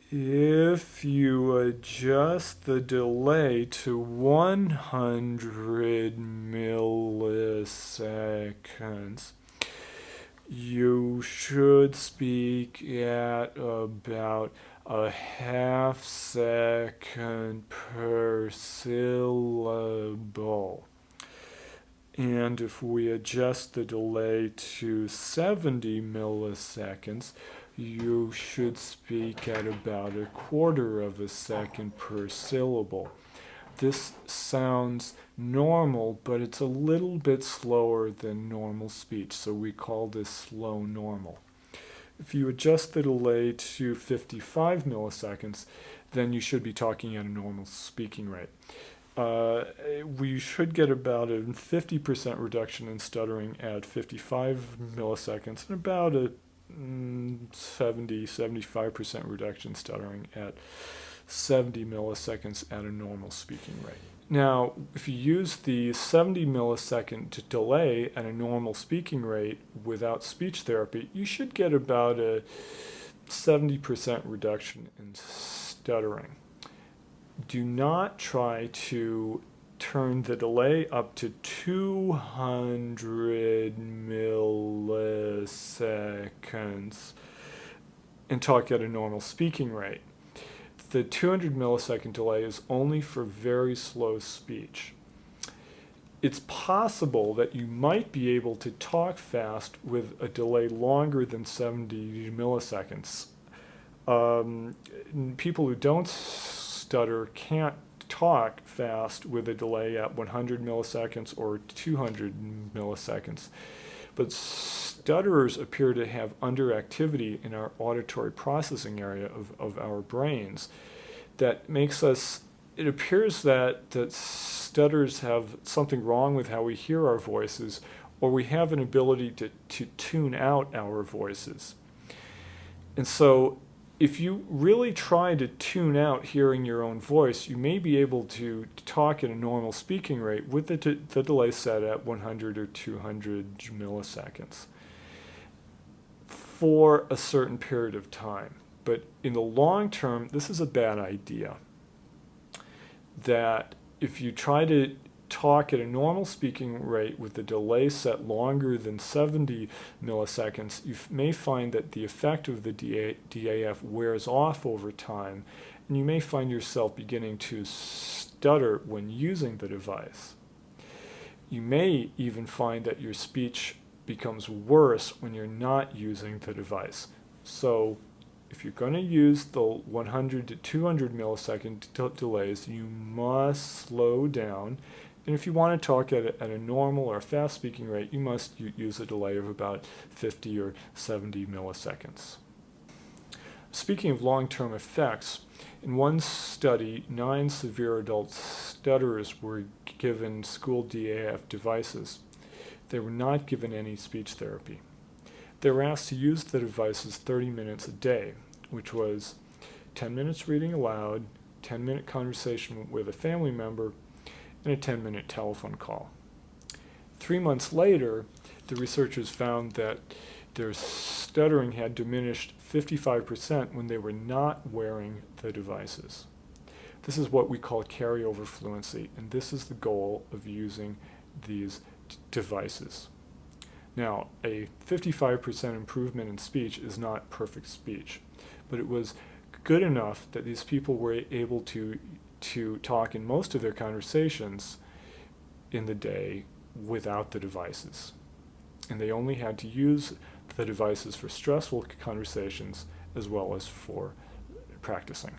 If you adjust the delay to 100 milliseconds, you should speak at about a half second per syllable. And if we adjust the delay to 70 milliseconds, you should speak at about a quarter of a second per syllable. This sounds normal, but it's a little bit slower than normal speech, so we call this slow normal. If you adjust the delay to 55 milliseconds, then you should be talking at a normal speaking rate. We should get about a 50% reduction in stuttering at 55 milliseconds and about a 75% reduction in stuttering at 70 milliseconds at a normal speaking rate. Now, if you use the 70 millisecond delay at a normal speaking rate without speech therapy, you should get about a 70% reduction in stuttering. Do not try to turn the delay up to 200 milliseconds and talk at a normal speaking rate. The 200 millisecond delay is only for very slow speech. It's possible that you might be able to talk fast with a delay longer than 70 milliseconds. People who don't stutter can't talk fast with a delay at 100 milliseconds or 200 milliseconds. But stutterers appear to have underactivity in our auditory processing area of our brains that makes us, it appears that stutterers have something wrong with how we hear our voices, or we have an ability to tune out our voices. And so if you really try to tune out hearing your own voice, you may be able to talk at a normal speaking rate with the delay set at 100 or 200 milliseconds for a certain period of time. But in the long term, this is a bad idea. That if you try to talk at a normal speaking rate with the delay set longer than 70 milliseconds, you may find that the effect of the DAF wears off over time, and you may find yourself beginning to stutter when using the device. You may even find that your speech becomes worse when you're not using the device. So if you're going to use the 100 to 200 millisecond delays, you must slow down. And if you want to talk at a normal or fast speaking rate, you must use a delay of about 50 or 70 milliseconds. Speaking of long-term effects, in one study, 9 severe adult stutterers were given school DAF devices. They were not given any speech therapy. They were asked to use the devices 30 minutes a day, which was 10 minutes reading aloud, 10-minute conversation with a family member, and a 10-minute telephone call. 3 months later, the researchers found that their stuttering had diminished 55% when they were not wearing the devices. This is what we call carryover fluency, and this is the goal of using these devices. Now, a 55% improvement in speech is not perfect speech, but it was good enough that these people were able to talk in most of their conversations in the day without the devices. And they only had to use the devices for stressful conversations as well as for practicing.